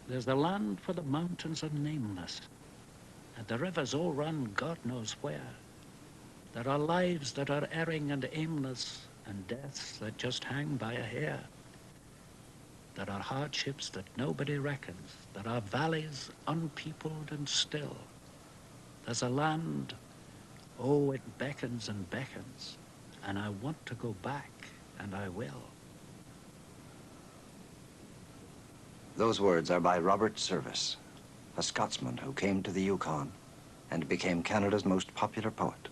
There's the land where the mountains are nameless, and the rivers all run God knows where. There are lives that are erring and aimless, and deaths that just hang by a hair. There are hardships that nobody reckons. There are valleys unpeopled and still. There's a land, oh, it beckons and beckons, and I want to go back, and I will. Those words are by Robert Service, a Scotsman who came to the Yukon and became Canada's most popular poet.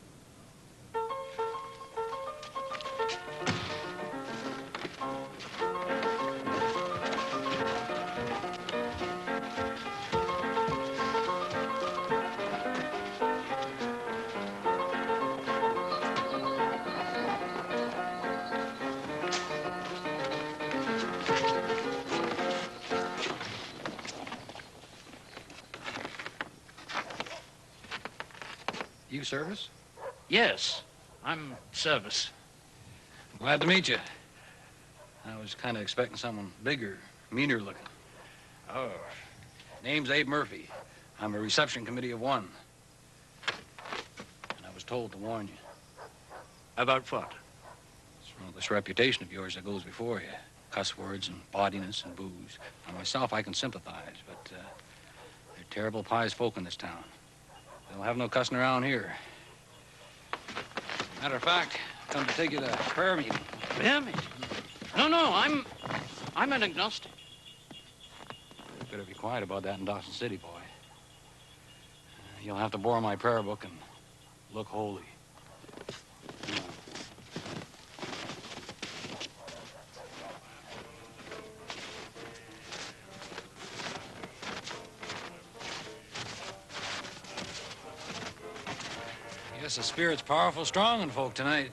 You Service? Yes, I'm Service. Glad to meet you. I was kind of expecting someone bigger, meaner looking. Oh, name's Abe Murphy. I'm a reception committee of one. And I was told to warn you. About what? It's this reputation of yours that goes before you. Cuss words and bawdiness and booze. Now, myself, I can sympathize, but there are terrible pious folk in this town. They'll have no cussing around here. Matter of fact, I come to take you to a prayer meeting. Prayer meeting? No, I'm an agnostic. You better be quiet about that in Dawson City, boy. You'll have to borrow my prayer book and look holy. Guess the spirit's powerful strong in folk tonight.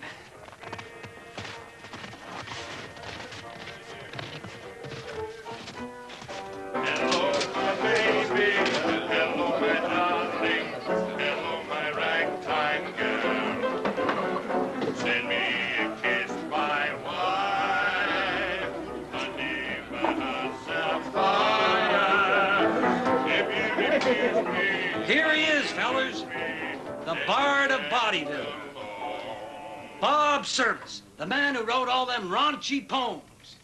Hello, my baby. Hello, my darling. Hello, my ragtime girl. Send me a kiss, my wife. Underneath a fire. If you refuse me. Here he is, fellers. The Bard of Bodyville. Bob Service, the man who wrote all them raunchy poems.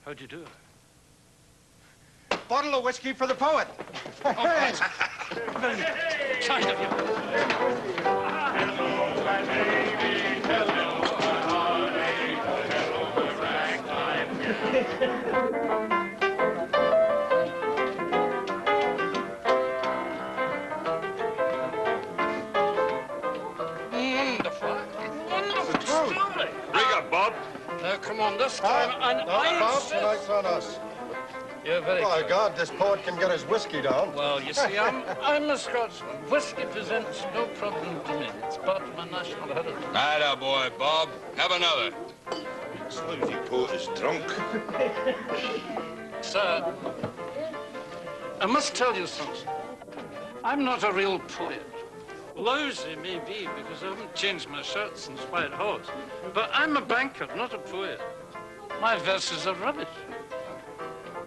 How'd you do it? Bottle of whiskey for the poet. Oh, that's very kind of you. Hello, my baby. Hello, my heartache. Hello, my ragtime girl. Come on, this time, and Bob, tonight's on us. You're very... My God, this poet can get his whiskey down. Well, you see, I'm a Scotsman. Whiskey presents no problem to me. It's part of my national heritage. Atta boy, Bob. Have another. Slimsy poet is drunk. Sir, I must tell you something. I'm not a real poet. Lousy, maybe, because I haven't changed my shirt since White Horse. But I'm a banker, not a poet. My verses are rubbish.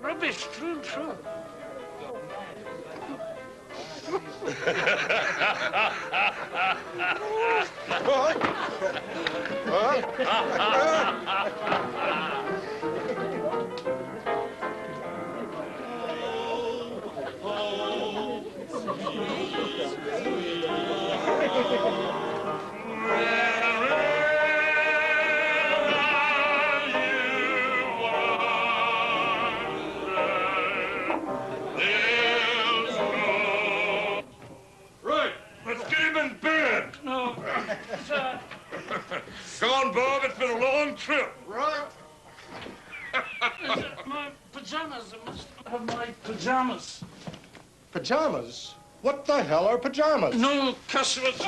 Rubbish, through and through. Come on, Bob. It's been a long trip. Right. My pajamas. I must have my pajamas. Pajamas? What the hell are pajamas? No customers.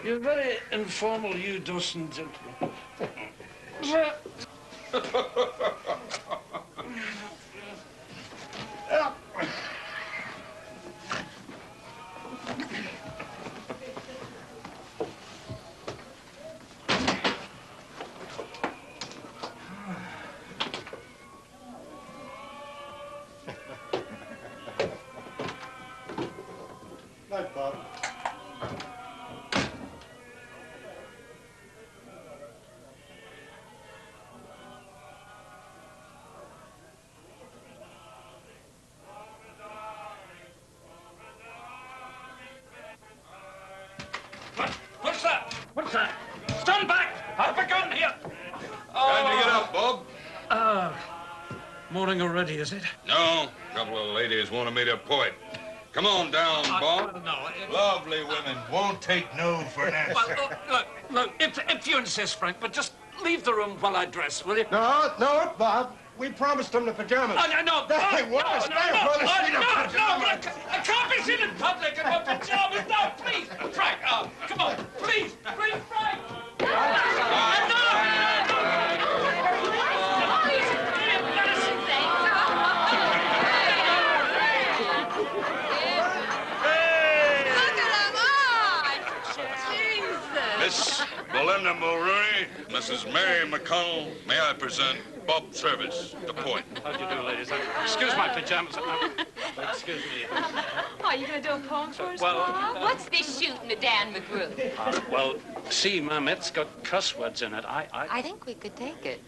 You're very informal, you Dawson gentlemen. Night, Bob. What's that? What's that? Stand back! I've a gun here! Time to get up, Bob. Morning already, is it? No, a couple of ladies wanted me to poet. Come on down, Bob. Well, no. Lovely women won't take no for an answer. Well, look, if you insist, Frank, but just leave the room while I dress, will you? No, Bob. We promised them the pajamas. No. They want us there for the scene of pajamas. I can't be seen in public in my pajamas. No, please, Frank, come on, please, Frank. Miss Belinda Mulrooney, Mrs. Mary McConnell, may I present Bob Service, the poet. How do you do, ladies? Excuse my pajamas. Excuse me. Are you going to do a poem for us, Well, Bob? What's this Shooting of Dan McGrew? Well, see, ma'am, it's got cuss words in it. I think we could take it.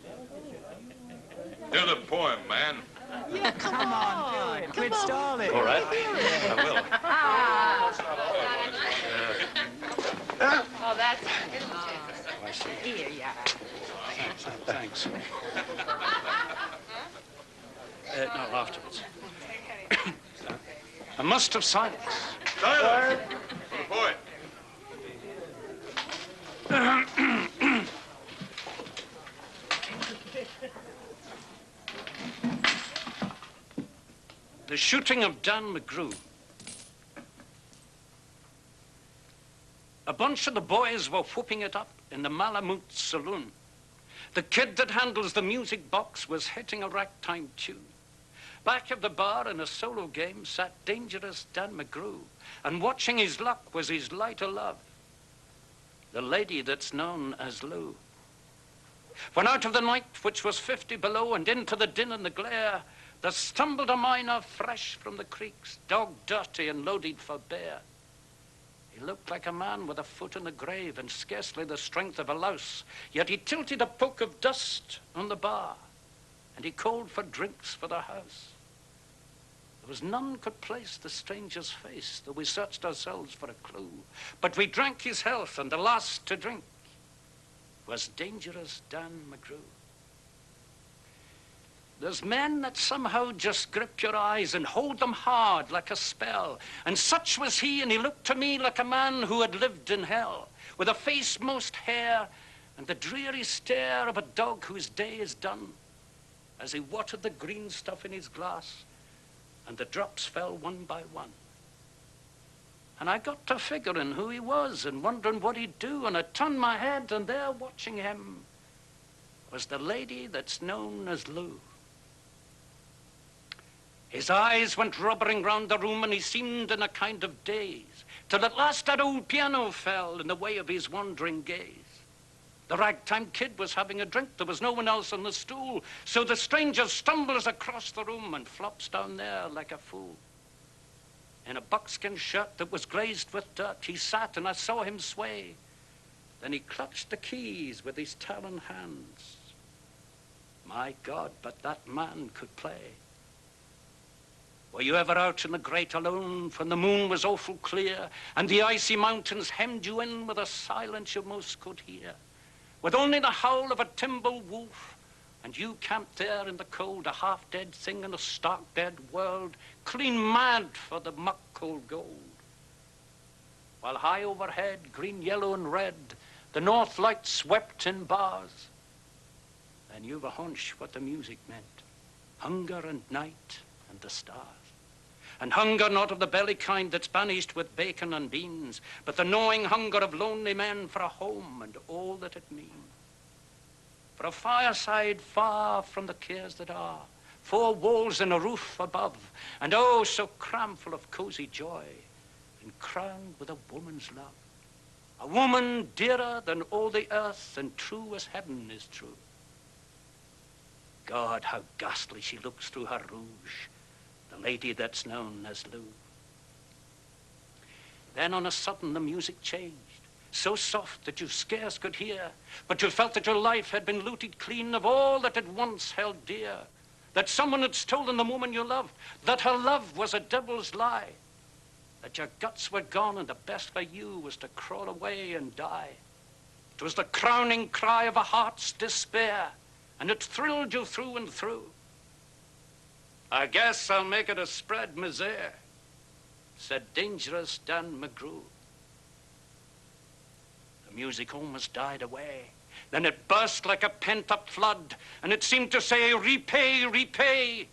Do the poem, man. Yeah, come on, do it. Quit stalling. All right, I will. Oh, that's good. Here you are. Thanks. No, afterwards. I must have silence. Silence for the poet. The Shooting of Dan McGrew. A bunch of the boys were whooping it up in the Malamute saloon. The kid that handles the music box was hitting a ragtime tune. Back of the bar in a solo game sat dangerous Dan McGrew, and watching his luck was his light o' love, the lady that's known as Lou. When out of the night, which was 50 below, and into the din and the glare, there stumbled a miner fresh from the creeks, dog dirty and loaded for bear. He looked like a man with a foot in the grave and scarcely the strength of a louse, yet he tilted a poke of dust on the bar, and he called for drinks for the house. There was none could place the stranger's face, though we searched ourselves for a clue, but we drank his health, and the last to drink was dangerous Dan McGrew. There's men that somehow just grip your eyes and hold them hard like a spell. And such was he, and he looked to me like a man who had lived in hell, with a face most hair and the dreary stare of a dog whose day is done, as he watered the green stuff in his glass, and the drops fell one by one. And I got to figuring who he was and wondering what he'd do, and I turned my head, and there watching him was the lady that's known as Lou. His eyes went rubbering round the room, and he seemed in a kind of daze, till at last that old piano fell in the way of his wandering gaze. The ragtime kid was having a drink. There was no one else on the stool, so the stranger stumbles across the room and flops down there like a fool. In a buckskin shirt that was glazed with dirt, he sat, and I saw him sway. Then he clutched the keys with his talon hands. My God, but that man could play. Were you ever out in the great alone when the moon was awful clear and the icy mountains hemmed you in with a silence you most could hear, with only the howl of a timber wolf, and you camped there in the cold, a half-dead thing in a stark-dead world, clean mad for the muck-cold gold? While high overhead, green, yellow, and red, the north lights swept in bars, then you've a hunch what the music meant. Hunger and night and the stars. And hunger not of the belly kind that's banished with bacon and beans, but the gnawing hunger of lonely men for a home and all that it means. For a fireside far from the cares that are, 4 walls and a roof above, and oh, so cramful of cozy joy, and crowned with a woman's love. A woman dearer than all the earth, and true as heaven is true. God, how ghastly she looks through her rouge, the lady that's known as Lou. Then on a sudden the music changed, so soft that you scarce could hear, but you felt that your life had been looted clean of all that had once held dear, that someone had stolen the woman you loved, that her love was a devil's lie, that your guts were gone and the best for you was to crawl away and die. It was the crowning cry of a heart's despair, and it thrilled you through and through. I guess I'll make it a spread misere, said dangerous Dan McGrew. The music almost died away. Then it burst like a pent-up flood, and it seemed to say, repay, repay.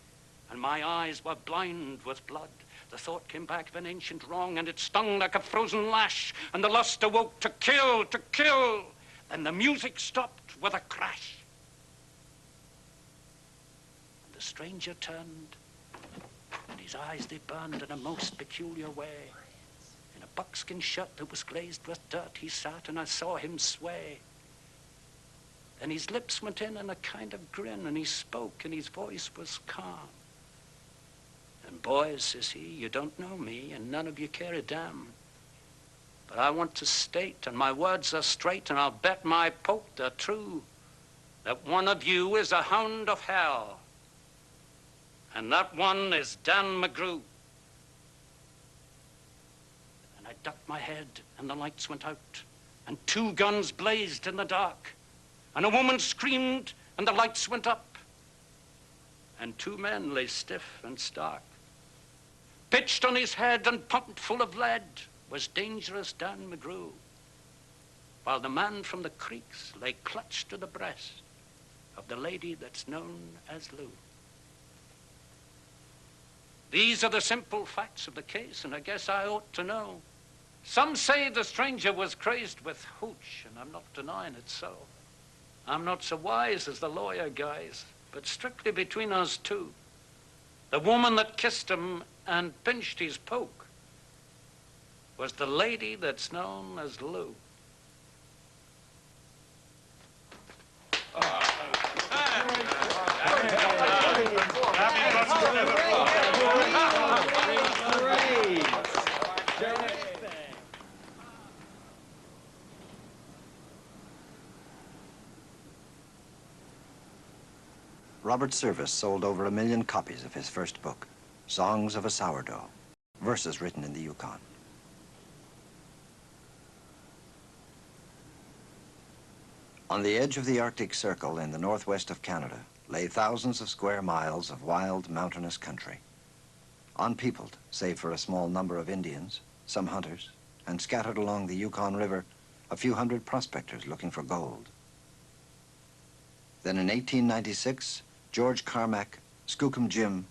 And my eyes were blind with blood. The thought came back of an ancient wrong, and it stung like a frozen lash, and the lust awoke to kill, to kill. Then the music stopped with a crash. And the stranger turned, and his eyes, they burned in a most peculiar way. In a buckskin shirt that was glazed with dirt, he sat, and I saw him sway. Then his lips went in a kind of grin, and he spoke, and his voice was calm. And boys, says he, you don't know me, and none of you care a damn. But I want to state, and my words are straight, and I'll bet my poke they're true, that one of you is a hound of hell, and that one is Dan McGrew. And I ducked my head, and the lights went out, and 2 guns blazed in the dark, and a woman screamed, and the lights went up, and 2 men lay stiff and stark. Pitched on his head and pumped full of lead was dangerous Dan McGrew, while the man from the creeks lay clutched to the breast of the lady that's known as Lou. These are the simple facts of the case, and I guess I ought to know. Some say the stranger was crazed with hooch, and I'm not denying it so. I'm not so wise as the lawyer guys, but strictly between us two, the woman that kissed him and pinched his poke was the lady that's known as Lou. Robert Service sold over 1 million copies of his first book, Songs of a Sourdough, verses written in the Yukon. On the edge of the Arctic Circle in the northwest of Canada lay thousands of square miles of wild mountainous country, unpeopled save for a small number of Indians, some hunters, and scattered along the Yukon River a few hundred prospectors looking for gold. Then in 1896, George Carmack, Skookum Jim,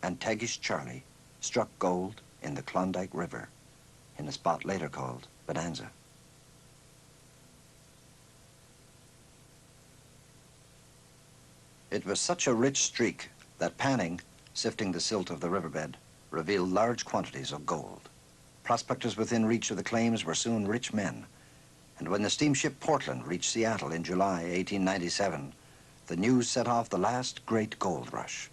and Tagish Charlie struck gold in the Klondike River in a spot later called Bonanza. It was such a rich streak that panning, sifting the silt of the riverbed, revealed large quantities of gold. Prospectors within reach of the claims were soon rich men, and when the steamship Portland reached Seattle in July 1897, the news set off the last great gold rush.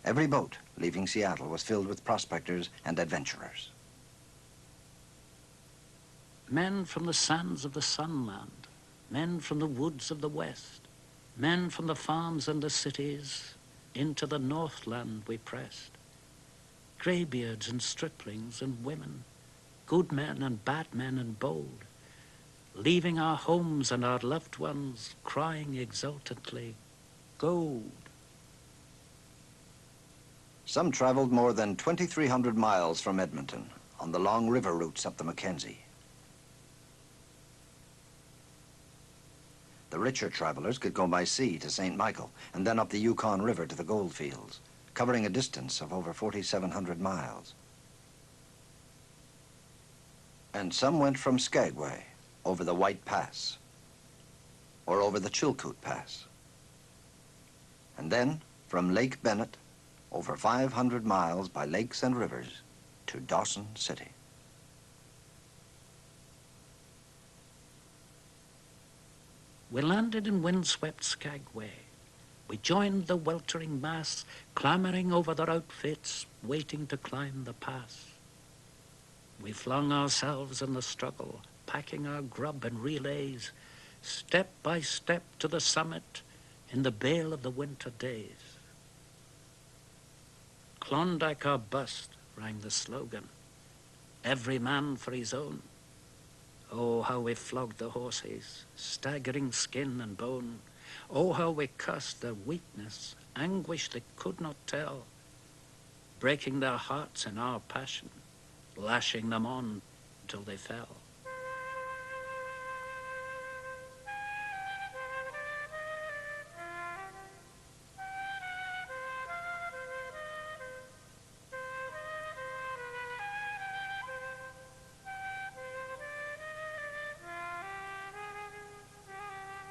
Every boat leaving Seattle was filled with prospectors and adventurers. Men from the sands of the Sunland, men from the woods of the West, men from the farms and the cities, into the Northland we pressed. Greybeards and striplings and women, good men and bad men and bold, leaving our homes and our loved ones, crying exultantly, gold. Some traveled more than 2,300 miles from Edmonton on the long river routes up the Mackenzie. The richer travelers could go by sea to St. Michael and then up the Yukon River to the gold fields, covering a distance of over 4,700 miles. And some went from Skagway over the White Pass or over the Chilkoot Pass. And then from Lake Bennett over 500 miles by lakes and rivers to Dawson City. We landed in windswept Skagway, We joined the weltering mass, clambering over their outfits, waiting to climb the pass. We flung ourselves in the struggle, packing our grub in relays, step by step to the summit in the bale of the winter days. Klondike or bust, rang the slogan. Every man for his own. Oh, how we flogged the horses, staggering skin and bone. Oh, how we cursed their weakness, anguish they could not tell, breaking their hearts in our passion, lashing them on till they fell.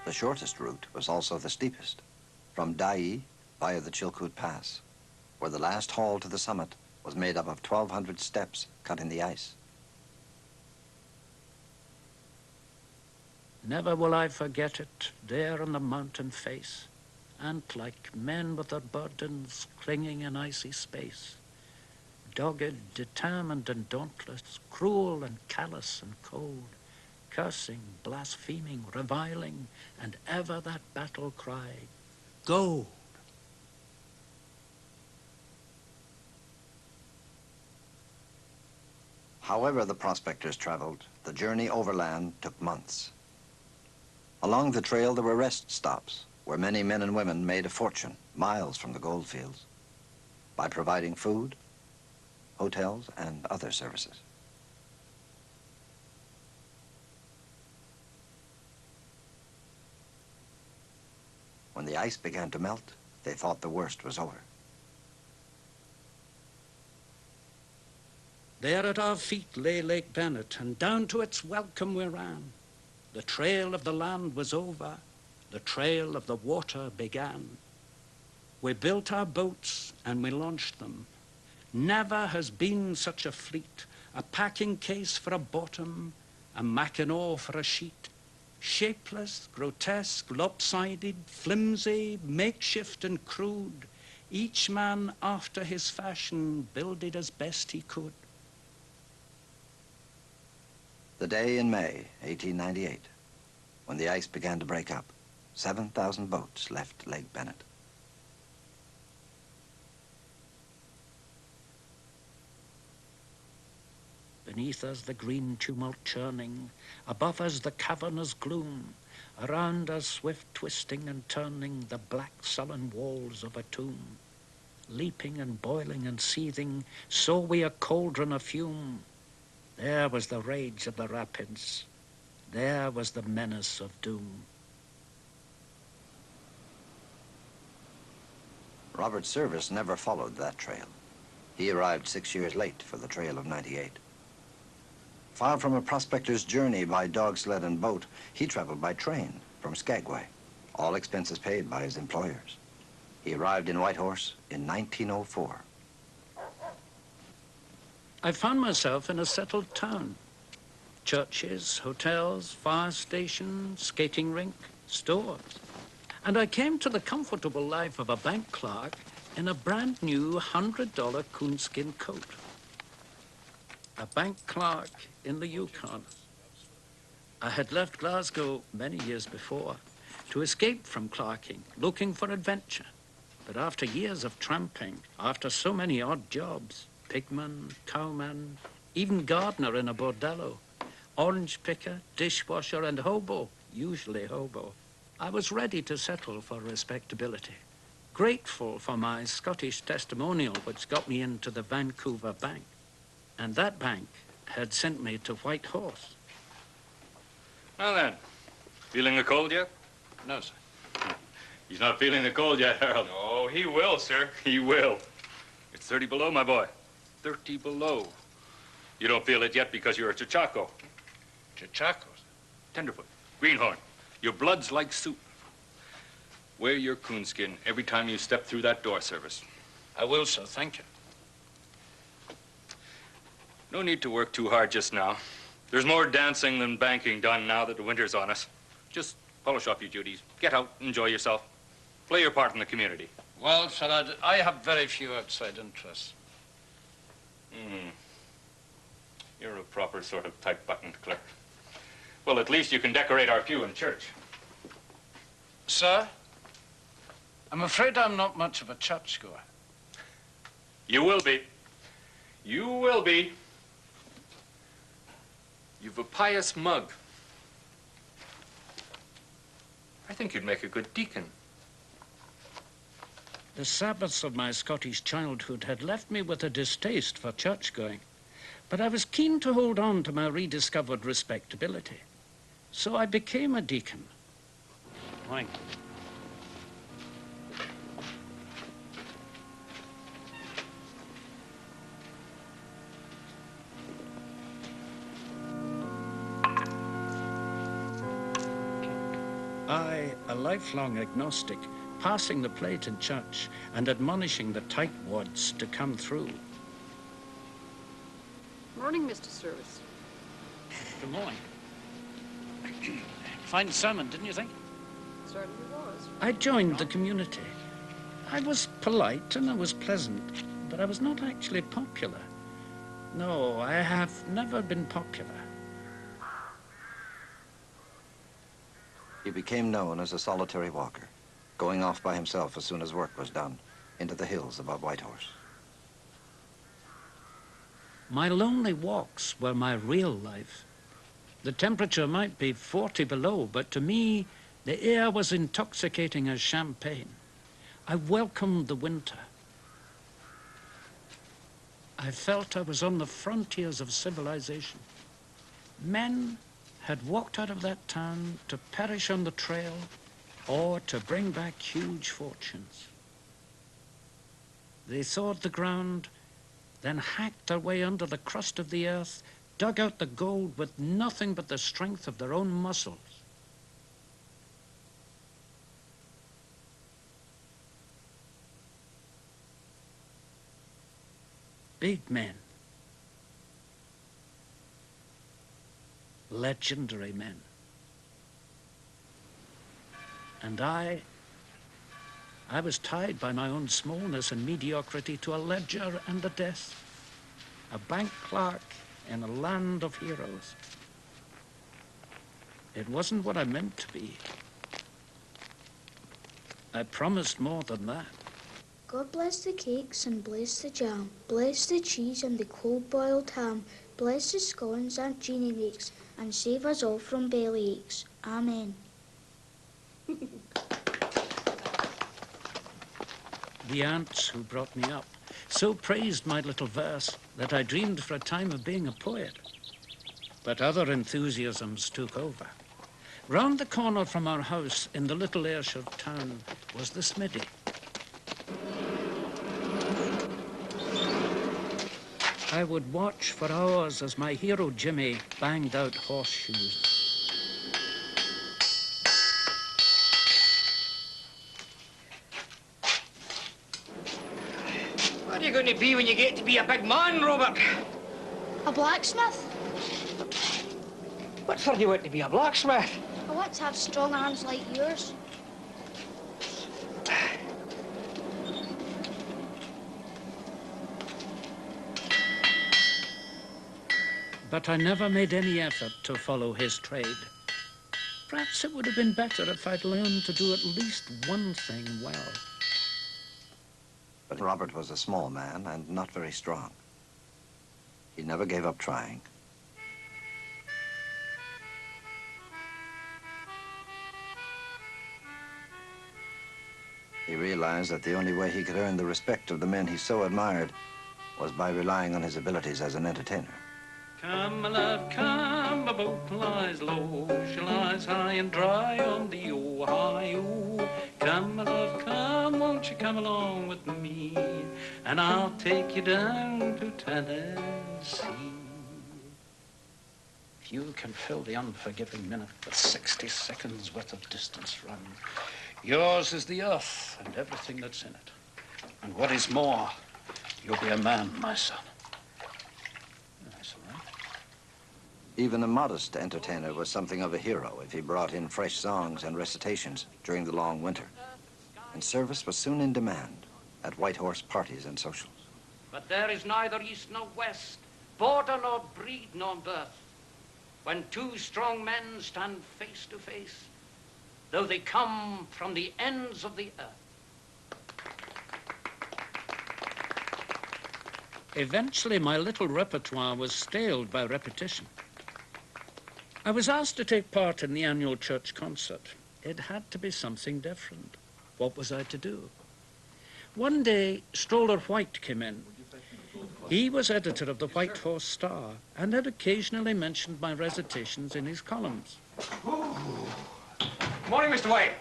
The shortest route was also the steepest, from Davies via the Chilkoot Pass, where the last haul to the summit was made up of 1,200 steps cut in the ice. Never will I forget it, there on the mountain face, ant-like men with their burdens clinging in icy space, dogged, determined and dauntless, cruel and callous and cold, cursing, blaspheming, reviling, and ever that battle cry, gold! However the prospectors traveled, the journey overland took months. Along the trail there were rest stops, where many men and women made a fortune miles from the gold fields by providing food, hotels, and other services. When the ice began to melt, they thought the worst was over. There at our feet lay Lake Bennett, and down to its welcome we ran. The trail of the land was over, the trail of the water began. We built our boats and we launched them. Never has been such a fleet, a packing case for a bottom, a mackinaw for a sheet. Shapeless, grotesque, lopsided, flimsy, makeshift and crude, each man after his fashion builded as best he could. The day in May 1898, when the ice began to break up, 7,000 boats left Lake Bennett. Beneath us the green tumult churning, above us the cavernous gloom, around us swift twisting and turning the black sullen walls of a tomb. Leaping and boiling and seething, saw we a cauldron afume. There was the rage of the rapids, there was the menace of doom. Robert Service never followed that trail. He arrived 6 years late for the trail of '98. Far from a prospector's journey by dog sled and boat, he traveled by train from Skagway, all expenses paid by his employers. He arrived in Whitehorse in 1904. I found myself in a settled town. Churches, hotels, fire station, skating rink, stores. And I came to the comfortable life of a bank clerk in a brand new $100 coonskin coat. A bank clerk in the Yukon. I had left Glasgow many years before to escape from clerking, looking for adventure. But after years of tramping, after so many odd jobs, pigman, cowman, even gardener in a bordello, orange picker, dishwasher, and hobo, usually hobo, I was ready to settle for respectability. Grateful for my Scottish testimonial, which got me into the Vancouver Bank. And that bank had sent me to Whitehorse. Now then, feeling the cold yet? No, sir. He's not feeling the cold yet, Harold. Oh, he will, sir. He will. It's 30 below, my boy. 30 below. You don't feel it yet because you're a Chichaco. Chachacos. Tenderfoot. Greenhorn. Your blood's like soup. Wear your coonskin every time you step through that door, Service. I will, sir. Thank you. No need to work too hard just now. There's more dancing than banking done now that the winter's on us. Just polish off your duties. Get out, enjoy yourself. Play your part in the community. Well, sir, I have very few outside interests. You're a proper sort of tight-buttoned clerk. Well, at least you can decorate our pew in church. Sir, I'm afraid I'm not much of a churchgoer. You will be. You will be. You've a pious mug. I think you'd make a good deacon. The Sabbaths of my Scottish childhood had left me with a distaste for church-going, but I was keen to hold on to my rediscovered respectability. So I became a deacon. Morning. I, a lifelong agnostic, passing the plate in church and admonishing the tightwads to come through. Morning, Mr. Service. Good morning. Fine sermon, didn't you think? Certainly was. I joined the community. I was polite and I was pleasant, but I was not actually popular. No, I have never been popular. He became known as a solitary walker, going off by himself as soon as work was done, into the hills above Whitehorse. My lonely walks were my real life. The temperature might be 40 below, but to me, the air was intoxicating as champagne. I welcomed the winter. I felt I was on the frontiers of civilization. Men had walked out of that town to perish on the trail or to bring back huge fortunes. They thawed the ground, then hacked their way under the crust of the earth, dug out the gold with nothing but the strength of their own muscles. Big men. Legendary men. And I was tied by my own smallness and mediocrity to a ledger and a desk, a bank clerk in a land of heroes. It wasn't what I meant to be. I promised more than that. God bless the cakes and bless the jam, bless the cheese and the cold-boiled ham, bless the scones Aunt Jeannie makes, and save us all from belly aches. Amen. The aunts who brought me up so praised my little verse that I dreamed for a time of being a poet. But other enthusiasms took over. Round the corner from our house in the little Ayrshire town was the smithy. I would watch for hours as my hero Jimmy banged out horseshoes. What are you going to be when you get to be a big man, Robert? A blacksmith? What for do you want to be a blacksmith? I want to have strong arms like yours. But I never made any effort to follow his trade. Perhaps it would have been better if I'd learned to do at least one thing well. But Robert was a small man and not very strong. He never gave up trying. He realized that the only way he could earn the respect of the men he so admired was by relying on his abilities as an entertainer. Come, my love, come, my boat lies low, she lies high and dry on the Ohio. Come, my love, come, won't you come along with me, and I'll take you down to Tennessee. If you can fill the unforgiving minute with 60 seconds worth of distance run, yours is the earth and everything that's in it. And what is more, you'll be a man, my son. Even a modest entertainer was something of a hero if he brought in fresh songs and recitations during the long winter. and service was soon in demand at White Horse parties and socials. But there is neither east nor west, border nor breed nor birth, when two strong men stand face to face, though they come from the ends of the earth. Eventually, my little repertoire was staled by repetition. I was asked to take part in the annual church concert. It had to be something different. What was I to do? One day, Stroller White came in. He was editor of the White Horse Star and had occasionally mentioned my recitations in his columns. Morning, Mr. White.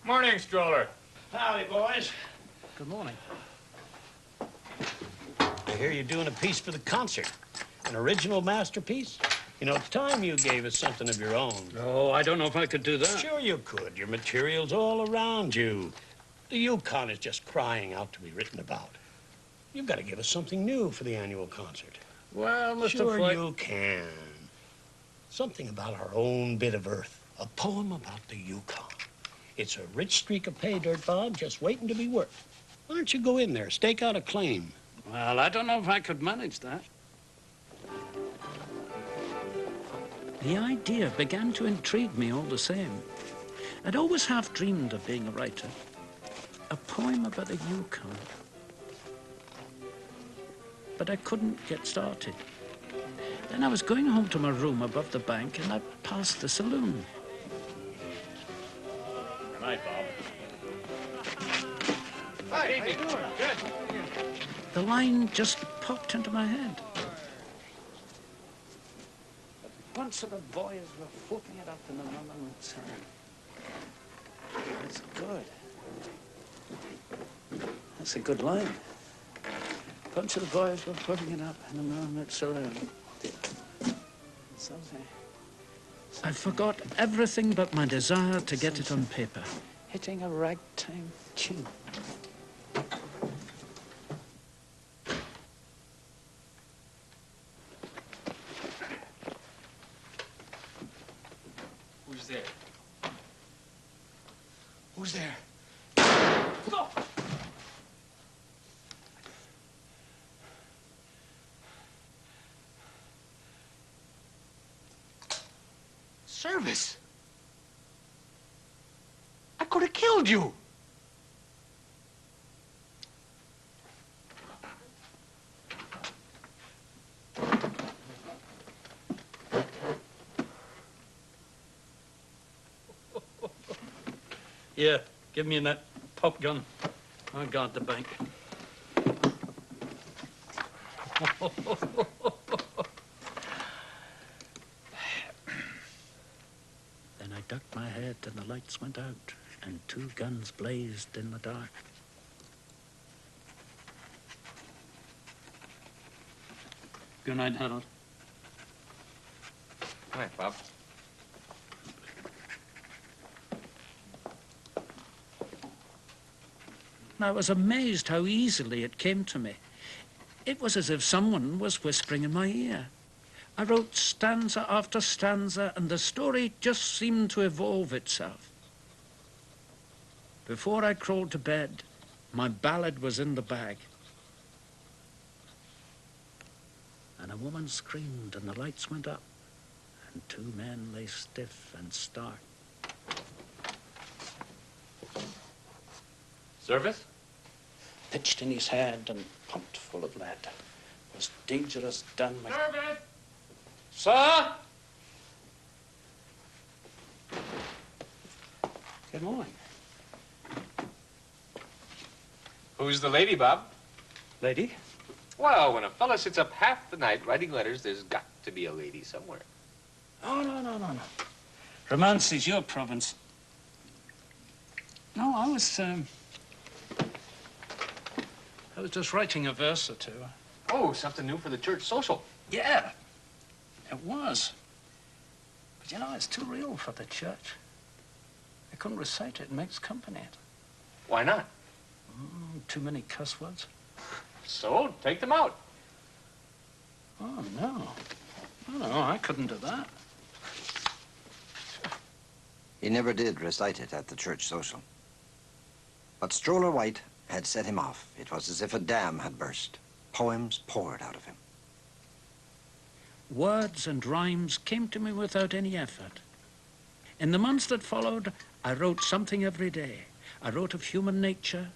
Morning, Stroller. Howdy, boys. Good morning. I hear you're doing a piece for the concert. An original masterpiece? You know, it's time you gave us something of your own. Oh, I don't know if I could do that. Sure you could. Your material's all around you. The Yukon is just crying out to be written about. You've got to give us something new for the annual concert. Well, Mr. Sure White... you can. Something about our own bit of earth. A poem about the Yukon. It's a rich streak of pay dirt, Bob, just waiting to be worked. Why don't you go in there, stake out a claim? Well, I don't know if I could manage that. The idea began to intrigue me all the same. I'd always half dreamed of being a writer. A poem about the Yukon. But I couldn't get started. Then I was going home to my room above the bank and I passed the saloon. Good night, Bob. Hi, how you doing? Good. The line just popped into my head. Once of the boys were footing it up in the moment. That's good. That's a good line. Bunch of the boys were putting it up in the moment saloon. I forgot everything but my desire to get it on paper. Hitting a ragtime tune. Who's there? Who's there? Stop! Service. I could have killed you. Yeah, give me that pop gun. I'll guard the bank. Then I ducked my head and the lights went out and two guns blazed in the dark. Good night, Harold. Good night, Bob. I was amazed how easily it came to me. It was as if someone was whispering in my ear. I wrote stanza after stanza, and the story just seemed to evolve itself. Before I crawled to bed, my ballad was in the bag. And a woman screamed, and the lights went up, and two men lay stiff and stark. Service? Pitched in his head and pumped full of lead was dangerous Dan McGrew. Service! Sir? Good morning. Who's the lady, Bob? Lady? Well, when a fella sits up half the night writing letters, there's got to be a lady somewhere. Oh, no. Romance is your province. No, I was just writing a verse or two. Oh, something new for the church social. Yeah, it was. But you know, it's too real for the church. I couldn't recite it. It makes company. Why not? Too many cuss words. So, take them out. Oh, no. No, I couldn't do that. He never did recite it at the church social. But Stroller White had set him off. It was as if a dam had burst. Poems poured out of him. Words and rhymes came to me without any effort. In the months that followed, I wrote something every day. I wrote of human nature,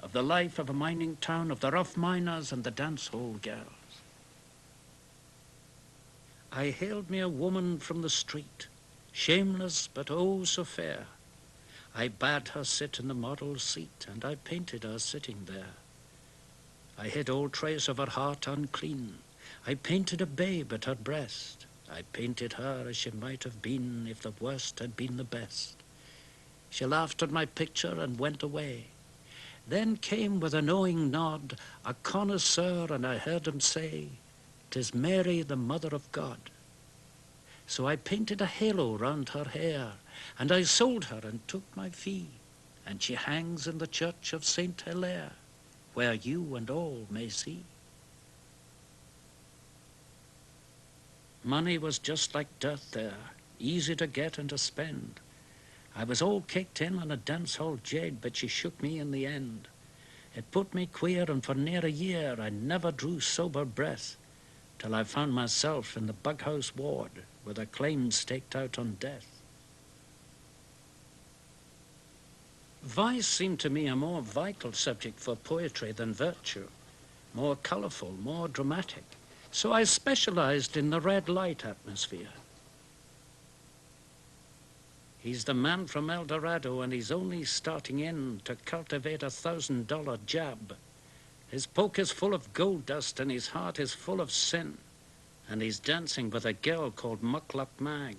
of the life of a mining town, of the rough miners and the dance-hall girls. I hailed me a woman from the street, shameless but oh so fair. I bade her sit in the model's seat, and I painted her sitting there. I hid all trace of her heart unclean. I painted a babe at her breast. I painted her as she might have been if the worst had been the best. She laughed at my picture and went away. Then came with a knowing nod a connoisseur, and I heard him say, "'Tis Mary, the Mother of God." So I painted a halo round her hair, and I sold her and took my fee, and she hangs in the church of Saint Hilaire, where you and all may see. Money was just like dirt there, easy to get and to spend. I was all caked in on a dance-hall jade, but she shook me in the end. It put me queer, and for near a year I never drew sober breath, till I found myself in the Bughouse ward, with a claim staked out on death. Vice seemed to me a more vital subject for poetry than virtue, more colorful, more dramatic. So I specialized in the red light atmosphere. He's the man from El Dorado, and he's only starting in to cultivate $1,000 jab. His poke is full of gold dust, and his heart is full of sin. And he's dancing with a girl called Muckluck Mag.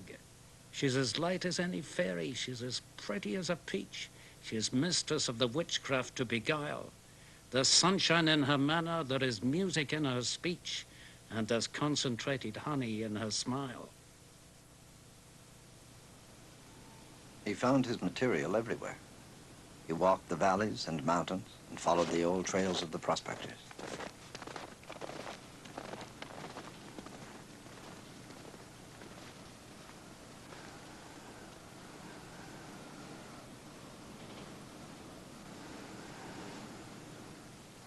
She's as light as any fairy. She's as pretty as a peach. She's mistress of the witchcraft to beguile. There's sunshine in her manner, there is music in her speech, and there's concentrated honey in her smile. He found his material everywhere. He walked the valleys and mountains and followed the old trails of the prospectors.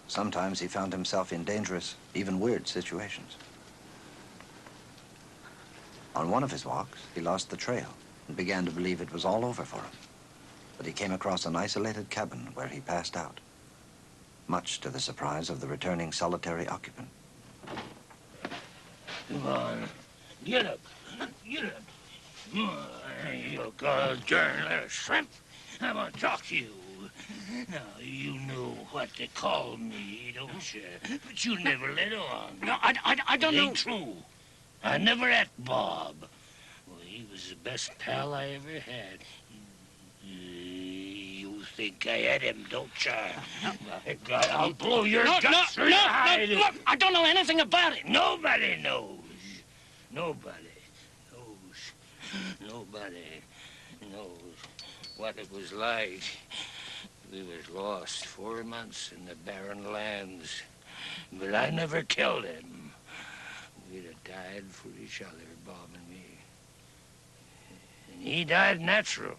Sometimes he found himself in dangerous, even weird situations. On one of his walks, he lost the trail and began to believe it was all over for him. But he came across an isolated cabin where he passed out, much to the surprise of the returning solitary occupant. Come on, get up, get up. You darn little shrimp. I want to talk to you. Now, you know what they call me, don't you? But you never let on. No, I don't know. Ain't true. I never had Bob. Well, he was the best pal I ever had. You think I had him, don't you? By God, I'll blow your guts through your hide. Look, I don't know anything about it. Nobody knows. Nobody knows. Nobody knows what it was like. We was lost 4 months in the barren lands, but I never killed him. We'd have died for each other, Bob and me. And he died natural.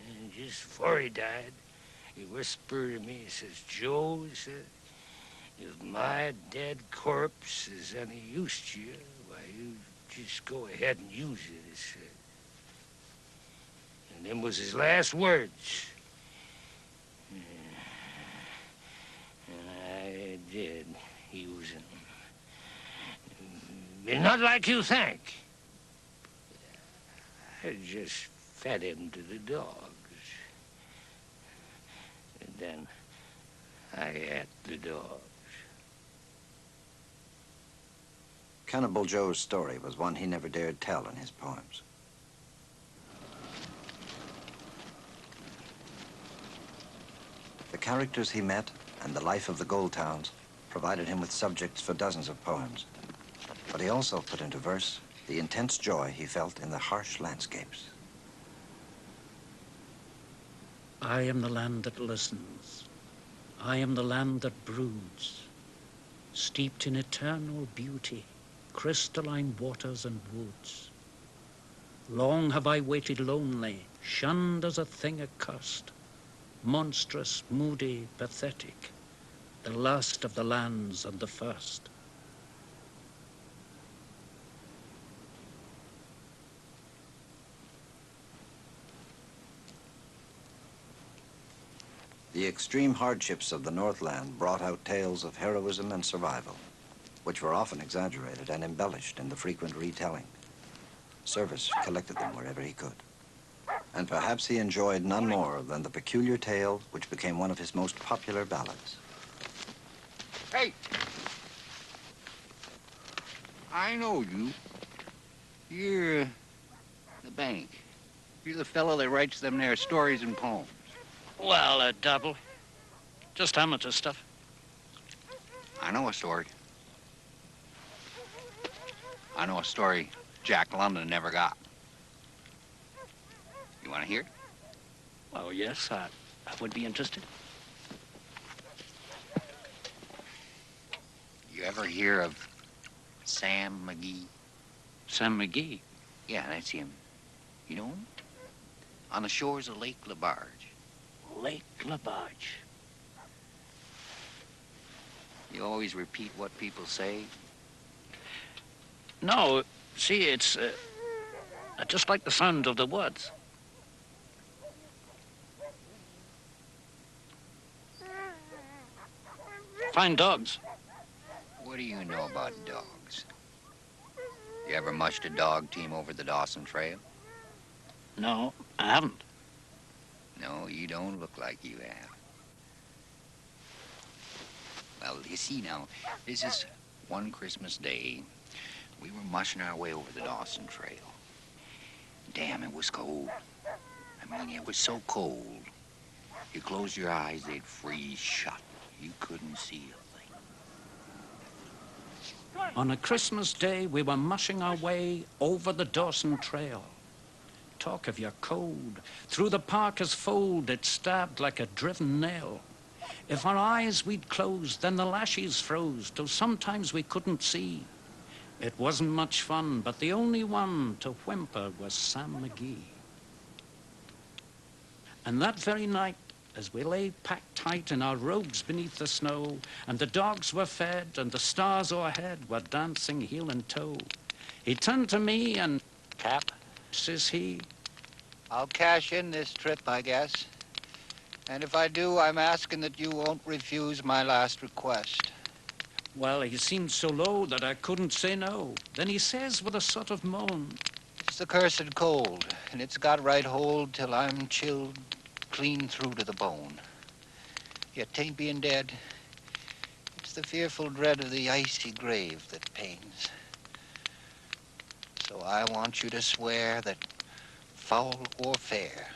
And just before he died, he whispered to me, he says, "Joe," he said, "if my dead corpse is any use to you, why, you just go ahead and use it," he said. And them was his last words. And I did use him. But not like you think. I just fed him to the dogs. And then I ate the dogs. Cannibal Joe's story was one he never dared tell in his poems. The characters he met and the life of the gold towns provided him with subjects for dozens of poems. But he also put into verse the intense joy he felt in the harsh landscapes. I am the land that listens. I am the land that broods, steeped in eternal beauty, crystalline waters and woods. Long have I waited lonely, shunned as a thing accursed, monstrous, moody, pathetic, the last of the lands and the first. The extreme hardships of the Northland brought out tales of heroism and survival, which were often exaggerated and embellished in the frequent retelling. Service collected them wherever he could. And perhaps he enjoyed none more than the peculiar tale which became one of his most popular ballads. Hey! I know you. You're the bank. You're the fellow that writes them there stories and poems. Well, a double. Just amateur stuff. I know a story. I know a story Jack London never got. You want to hear it? Well, yes, I would be interested. You ever hear of Sam McGee? Sam McGee? Yeah, that's him. You know him? On the shores of Lake Labarge. Lake Labarge. You always repeat what people say? No, see, it's just like the sound of the woods. Fine dogs. What do you know about dogs? You ever mushed a dog team over the Dawson Trail? No, I haven't. No, you don't look like you have. Well, you see now, this is one Christmas day. We were mushing our way over the Dawson Trail. Damn, it was cold. I mean, it was so cold. You close your eyes, they'd freeze shut. You couldn't see a thing. On a Christmas day, we were mushing our way over the Dawson Trail. Talk of your cold. Through the parka's fold, it stabbed like a driven nail. If our eyes we'd closed, then the lashes froze, till sometimes we couldn't see. It wasn't much fun, but the only one to whimper was Sam McGee. And that very night, as we lay packed tight in our robes beneath the snow, and the dogs were fed, and the stars o'erhead were dancing heel and toe, he turned to me and, Cap, says he, I'll cash in this trip, I guess. And if I do, I'm asking that you won't refuse my last request. well, he seemed so low that I couldn't say no. Then he says with a sort of moan, It's the cursed cold, and it's got right hold till I'm chilled clean through to the bone. Yet 'tain't being dead. It's the fearful dread of the icy grave that pains. So I want you to swear that, foul or fair,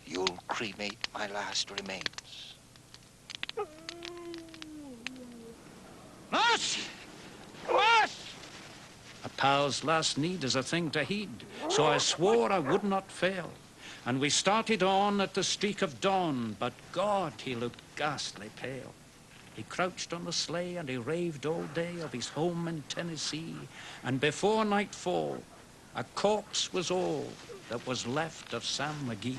you'll cremate my last remains. Morse! Morse! a pal's last need is a thing to heed, so I swore I would not fail. And we started on at the streak of dawn, but God, he looked ghastly pale. He crouched on the sleigh and he raved all day of his home in Tennessee. And before nightfall, a corpse was all that was left of Sam McGee.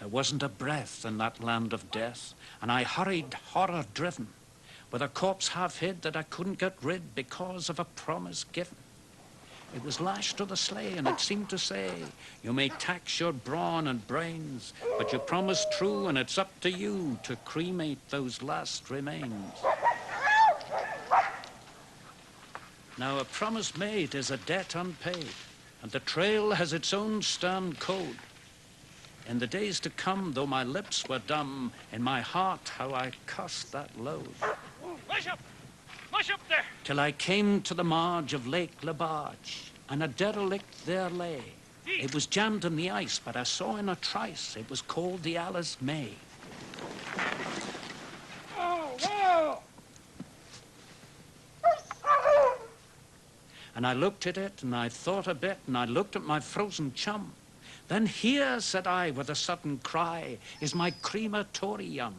There wasn't a breath in that land of death, and I hurried horror-driven, with a corpse half hid that I couldn't get rid because of a promise given. It was lashed to the sleigh, and it seemed to say, you may tax your brawn and brains, but you promised true, and it's up to you to cremate those last remains. Now, a promise made is a debt unpaid, and the trail has its own stern code. In the days to come, though my lips were dumb, in my heart how I cussed that load. Mush up! Mush up there! Till I came to the marge of Lake Labarge, and a derelict there lay. It was jammed in the ice, but I saw in a trice it was called the Alice May. Oh, whoa! And I looked at it, and I thought a bit, and I looked at my frozen chum. Then here, said I, with a sudden cry, is my crematorium.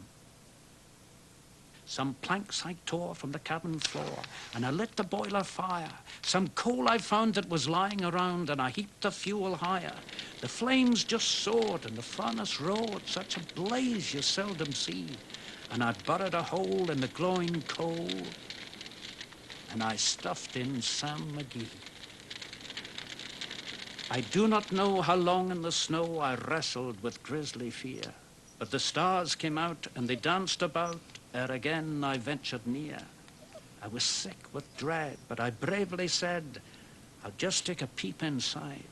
Some planks I tore from the cabin floor, and I lit the boiler fire. Some coal I found that was lying around, and I heaped the fuel higher. The flames just soared, and the furnace roared, such a blaze you seldom see. And I burrowed a hole in the glowing coal, and I stuffed in Sam McGee. I do not know how long in the snow I wrestled with grisly fear, but the stars came out and they danced about ere again I ventured near. I was sick with dread, but I bravely said, I'll just take a peep inside.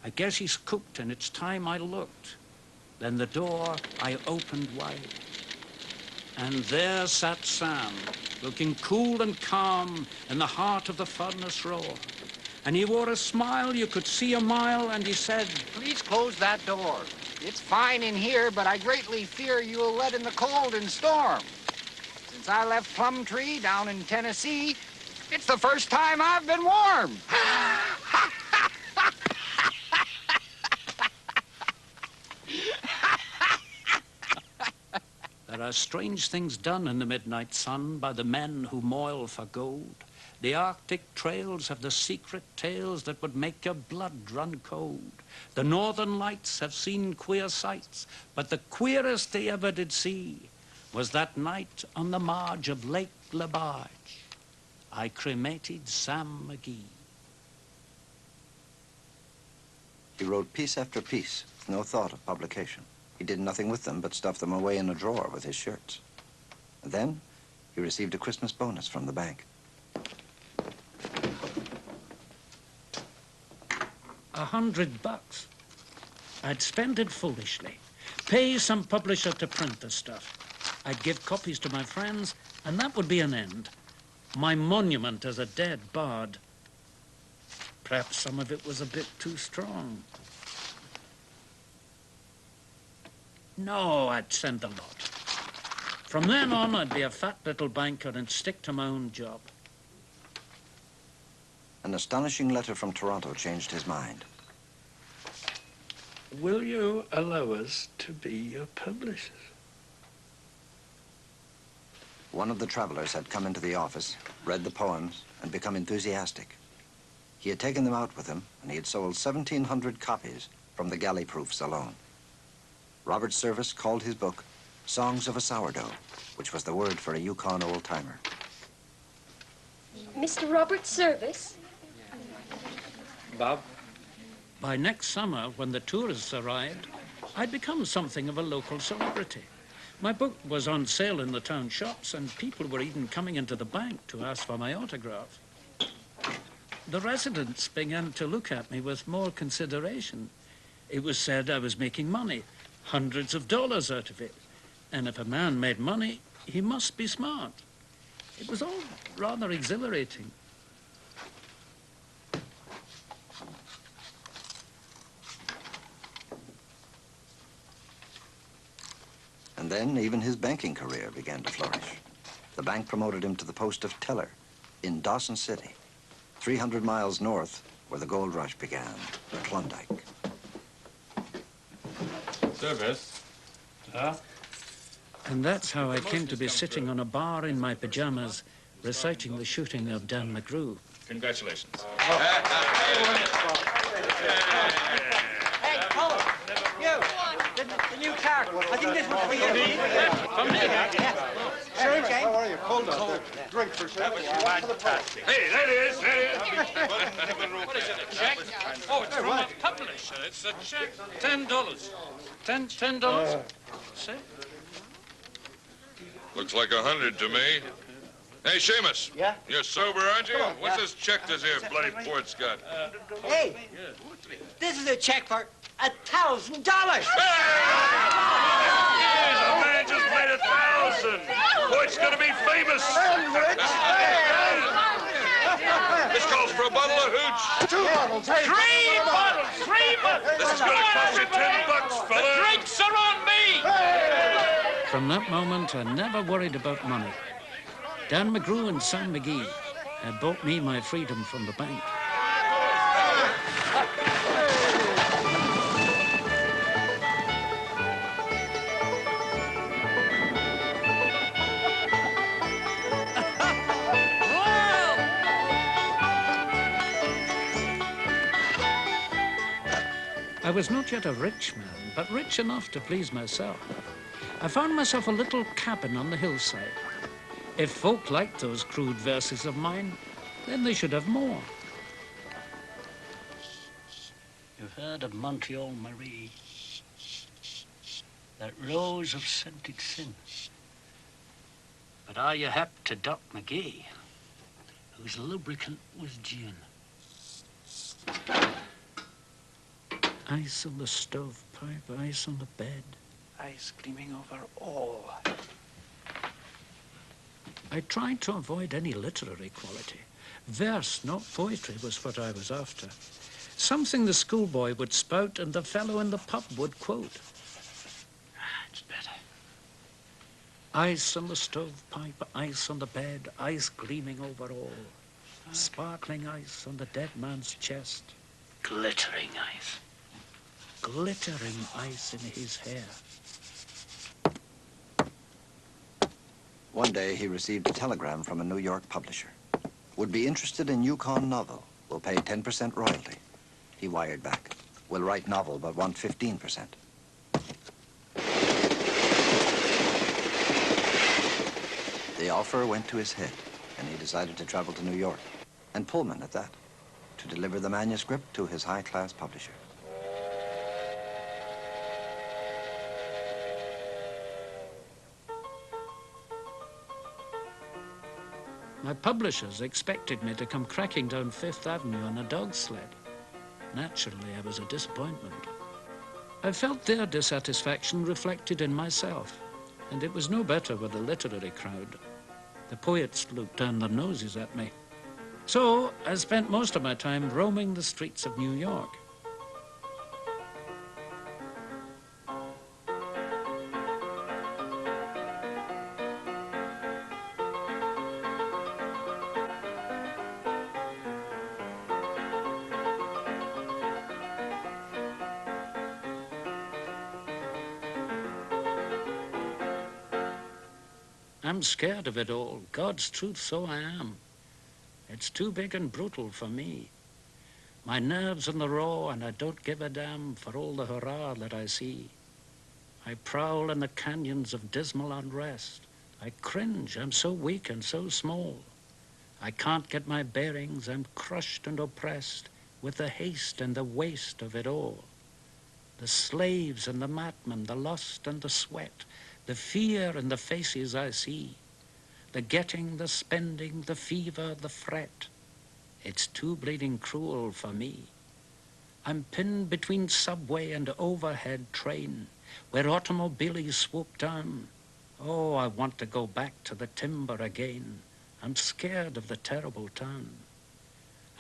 I guess he's cooked and it's time I looked. Then the door I opened wide, and there sat Sam, looking cool and calm in the heart of the furnace roar. And he wore a smile you could see a mile, and he said, Please close that door. It's fine in here, but I greatly fear you'll let in the cold and storm. Since I left Plumtree down in Tennessee, it's the first time I've been warm. There are strange things done in the midnight sun by the men who moil for gold. The Arctic trails have the secret tales that would make your blood run cold. The northern lights have seen queer sights, but the queerest they ever did see was that night on the marge of Lake Labarge. I cremated Sam McGee. He wrote piece after piece, with no thought of publication. He did nothing with them but stuff them away in a drawer with his shirts. And then he received a Christmas bonus from the bank. $100. I'd spend it foolishly. Pay some publisher to print the stuff. I'd give copies to my friends, and that would be an end. My monument as a dead bard. Perhaps some of it was a bit too strong. No, I'd send the lot. From then on, I'd be a fat little banker and stick to my own job. An astonishing letter from Toronto changed his mind. Will you allow us to be your publishers? One of the travelers had come into the office, read the poems, and become enthusiastic. He had taken them out with him, and he had sold 1,700 copies from the galley proofs alone. Robert Service called his book Songs of a Sourdough, which was the word for a Yukon old-timer. Mr. Robert Service? Bob? By next summer, when the tourists arrived, I'd become something of a local celebrity. My book was on sale in the town shops, and people were even coming into the bank to ask for my autograph. The residents began to look at me with more consideration. It was said I was making money, hundreds of dollars out of it. And if a man made money, he must be smart. It was all rather exhilarating. And then even his banking career began to flourish. The bank promoted him to the post of teller in Dawson City, 300 miles north where the gold rush began, the Klondike. Service? Huh? And that's how I came to be sitting on a bar in my pajamas, reciting the Shooting of Dan McGrew. Congratulations. Hey, Paul, you, the new car. I think this one's for you. For me? James, how are you? Cold out there. Drink for sure. Hey, that is. What is it, a check? Oh, it's from a publisher. It's a check. $10. $10? See? Looks like 100 to me. Hey, Seamus. Yeah? You're sober, aren't you? What's this check this here bloody port's got? Hey, this is a check for $1,000. Jeez, a man just made 1,000. Port's gonna be famous. This calls for a bottle of hooch. 2 bottles, hey. 3 bottles! 3 bottles! This is gonna cost you $10, fella. The drinks are on me! From that moment, I never worried about money. Dan McGrew and Sam McGee had bought me my freedom from the bank. I was not yet a rich man, but rich enough to please myself. I found myself a little cabin on the hillside. If folk liked those crude verses of mine, then they should have more. You've heard of Montreal Marie, that rose of scented sin. But are you hep to Doc MacKay, whose lubricant was gin? Ice on the stovepipe, ice on the bed. Ice gleaming over all. I tried to avoid any literary quality. Verse, not poetry, was what I was after. Something the schoolboy would spout and the fellow in the pub would quote. It's better. Ice on the stovepipe, ice on the bed, ice gleaming over all. Sparkling ice on the dead man's chest. Glittering ice. Glittering ice in his hair. One day he received a telegram from a New York publisher. Would be interested in Yukon novel. Will pay 10% royalty. He wired back. Will write novel, but want 15%. The offer went to his head, and he decided to travel to New York, and Pullman at that, to deliver the manuscript to his high-class publisher. My publishers expected me to come cracking down Fifth Avenue on a dog sled. Naturally, I was a disappointment. I felt their dissatisfaction reflected in myself, and it was no better with the literary crowd. The poets looked down their noses at me. So I spent most of my time roaming the streets of New York. I'm scared of it all. God's truth, so I am. It's too big and brutal for me. My nerves in the raw, and I don't give a damn for all the hurrah that I see. I prowl in the canyons of dismal unrest. I cringe, I'm so weak and so small. I can't get my bearings, I'm crushed and oppressed with the haste and the waste of it all. The slaves and the madmen, the lust and the sweat, the fear in the faces I see, the getting, the spending, the fever, the fret. It's too bleeding cruel for me. I'm pinned between subway and overhead train, where automobiles swoop down. Oh, I want to go back to the timber again. I'm scared of the terrible town.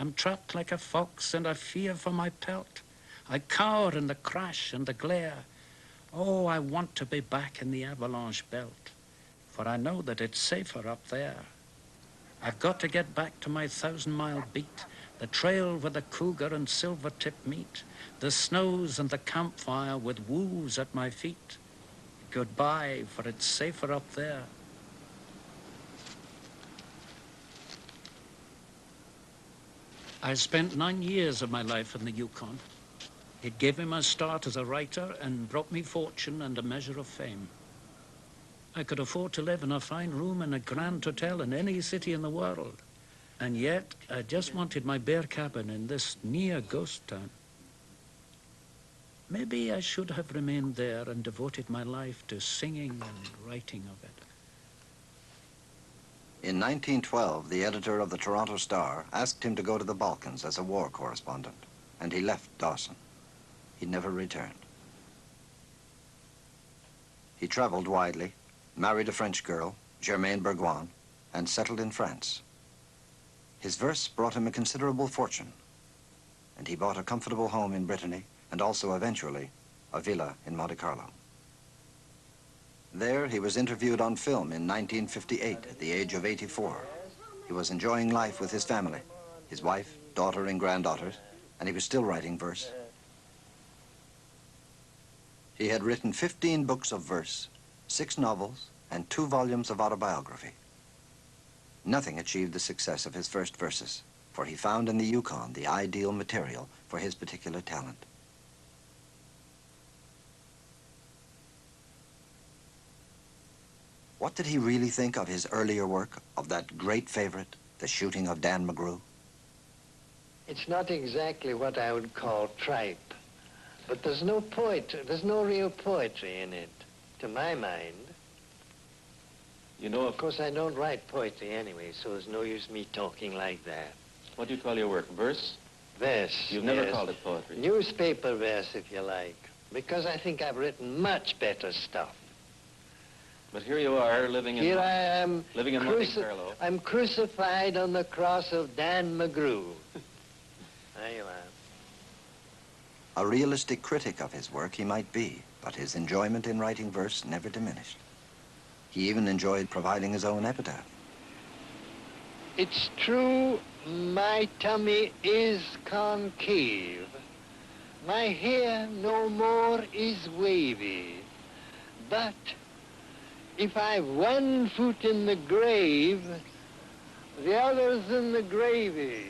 I'm trapped like a fox and I fear for my pelt. I cower in the crash and the glare. Oh, I want to be back in the avalanche belt, for I know that it's safer up there. I've got to get back to my 1,000-mile beat, the trail where the cougar and silvertip meet, the snows and the campfire with wolves at my feet. Goodbye, for it's safer up there. I spent 9 years of my life in the Yukon. It gave me my start as a writer and brought me fortune and a measure of fame. I could afford to live in a fine room in a grand hotel in any city in the world. And yet, I just wanted my bare cabin in this near ghost town. Maybe I should have remained there and devoted my life to singing and writing of it. In 1912, the editor of the Toronto Star asked him to go to the Balkans as a war correspondent, and he left Dawson. He never returned. He traveled widely, married a French girl, Germaine Bergouin, and settled in France. His verse brought him a considerable fortune, and he bought a comfortable home in Brittany and also eventually a villa in Monte Carlo. There he was interviewed on film in 1958 at the age of 84. He was enjoying life with his family, his wife, daughter, and granddaughters, and he was still writing verse. He had written 15 books of verse, 6 novels, and 2 volumes of autobiography. Nothing achieved the success of his first verses, for he found in the Yukon the ideal material for his particular talent. What did he really think of his earlier work, of that great favorite, The Shooting of Dan McGrew? It's not exactly what I would call tripe, but there's no real poetry in it, to my mind. You know, of course, I don't write poetry anyway, so there's no use me talking like that. What do you call your work? Verse? Verse. You've never yes. called it poetry. Newspaper verse, if you like, because I think I've written much better stuff. But here you are, living in... Here I am, living in Monte Carlo. I'm crucified on the cross of Dan McGrew. There you are. A realistic critic of his work he might be, but his enjoyment in writing verse never diminished. He even enjoyed providing his own epitaph. It's true, my tummy is concave. My hair no more is wavy. But if I've one foot in the grave, the other's in the gravy.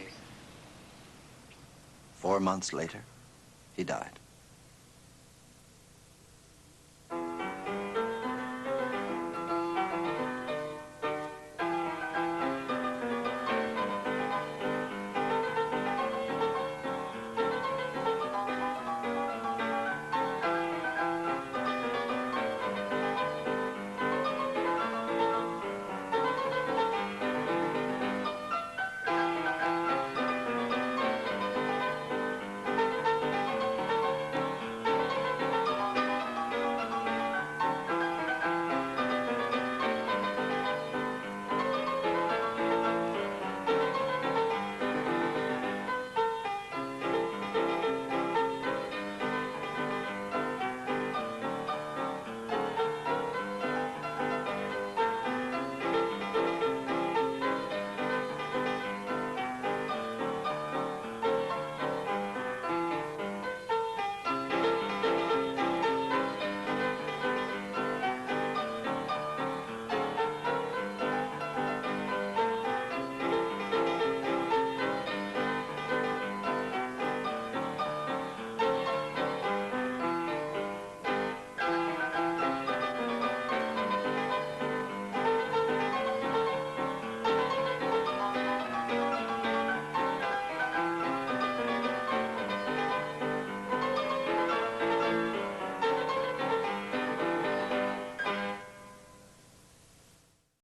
4 months later, he died.